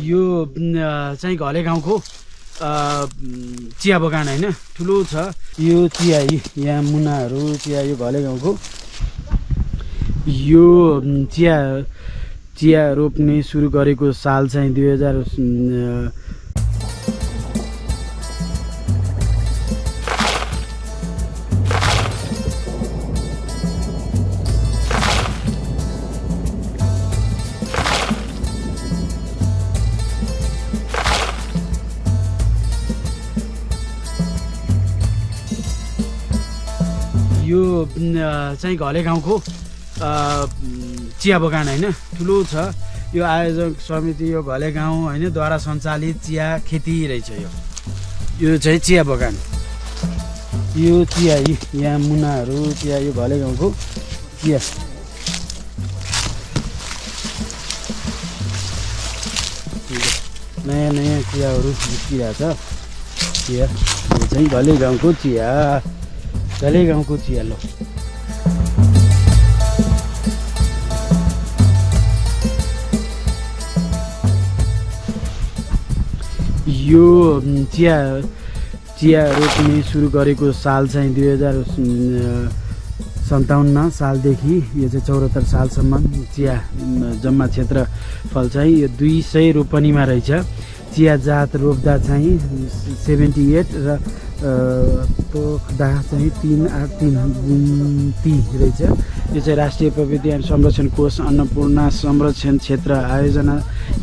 यो चाहिँ घले गाउँको चिया बगान हैन, ठुलो छ यो चिया। यहाँ मुनाहरू चिया, यो घले गाउँको यो चिया रोप्ने सुरु गरेको साल चाहिँ 2000 यो चाहिँ घले गाउँको चिया बगान हैन, ठुलो छ यो। आयोजक समिति यो घले गाउँ हैन द्वारा सञ्चालित चिया खेती रहेछ यो चाहिँ चिया बगान। यो चिया यहाँ मुनाहरू चिया, यो घले गाउँको चिया। नयाँ चियाहरू निस्किरहेछ चिया। यो चाहिँ घले गाउँको चिया, घले गाउँको चिया। लो यो चिया रोप्ने सुरु गरेको साल चाहिँ 2057 सालदेखि यो चाहिँ 74 सालसम्म चिया जम्मा क्षेत्रफल चाहिँ यो 200 रोपनीमा रहेछ। चिया जात रोप्दा चाहिँ 78 र तोक्दा चाहिँ 383 रहेछ। यो चाहिँ राष्ट्रिय प्रविधि एवं संरक्षण कोष अन्नपूर्ण संरक्षण क्षेत्र आयोजना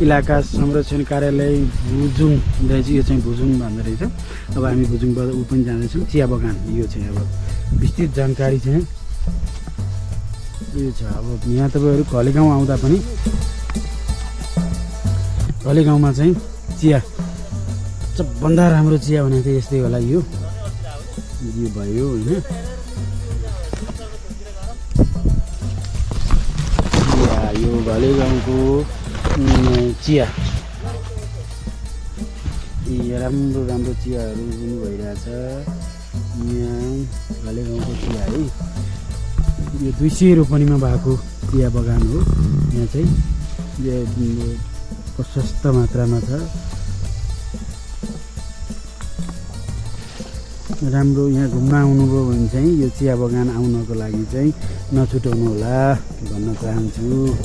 इलाका संरक्षण कार्यालय भुजुङ रहेछ। यो चाहिँ भुजुङ भन्दो रहेछ। अब हामी भुजुङबाट ऊ पनि जाँदैछौँ। चिया बगान यो चाहिँ अब विस्तृत जानकारी चाहिँ यो छ। अब यहाँ तपाईँहरू घले गाउँ आउँदा पनि घले गाउँमा चाहिँ चिया सबभन्दा राम्रो चिया भनेको चाहिँ यस्तै होला। यो भयो होइन। यो घले गाउँको चिया, राम्रो चियाहरू पनि भइरहेछ यहाँ घले गाउँको चिया है। यो 200 रोपनीमा भएको चिया बगान हो। यहाँ चाहिँ प्रशस्त मात्रामा छ। राम्रो यहाँ घुम्न आउनुभयो भने चाहिँ यो चिया बगान आउनको लागि चाहिँ नछुटाउनु होला भन्न चाहन्छु।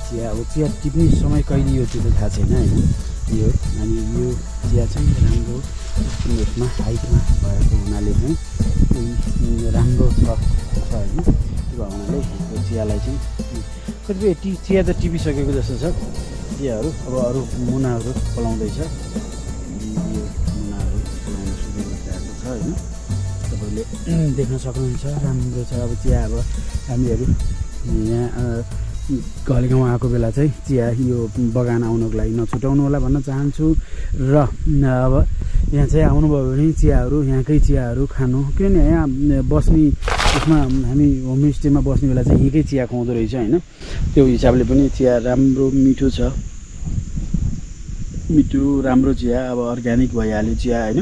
चिया अब चिया टिप्ने समय कहिले हो त्यो त थाहा छैन होइन। यो अनि यो चिया चाहिँ राम्रो उसमा हाइटमा भएको हुनाले चाहिँ राम्रो छ होइन। त्यो हुनाले यो चियालाई चाहिँ कतिपय चिया त टिपिसकेको जस्तो छ चियाहरू। अब अरू मुनाहरू पलाउँदैछ। यो मुनाहरू पलाउन सुरु गरिरहेको छ होइन। तपाईँले देख्न सक्नुहुन्छ राम्रो छ। अब चिया अब हामीहरू यहाँ घले गाउँ आएको बेला चाहिँ चिया यो बगान आउनको लागि नछुटाउनु होला भन्न चाहन्छु। र अब यहाँ चाहिँ आउनुभयो भने चियाहरू यहाँकै चियाहरू खानु, किनभने यहाँ बस्ने उसमा हामी होमस्टेमा बस्ने बेला चाहिँ यहीँकै चिया खुवाउँदो रहेछ होइन। त्यो हिसाबले पनि चिया राम्रो मिठो छ, मिठो राम्रो चिया। अब अर्ग्यानिक भइहाल्यो चिया होइन।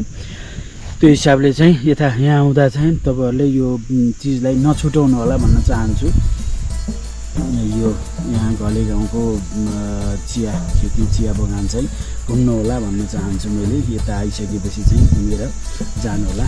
त्यो हिसाबले चाहिँ यहाँ आउँदा चाहिँ तपाईँहरूले यो चिजलाई नछुटाउनु होला भन्न चाहन्छु। यो यहाँ घले गाउँको चिया खेती चिया बगान चाहिँ घुम्नु होला भन्न चाहन्छु मैले। यता आइसकेपछि चाहिँ घुमेर जानु होला।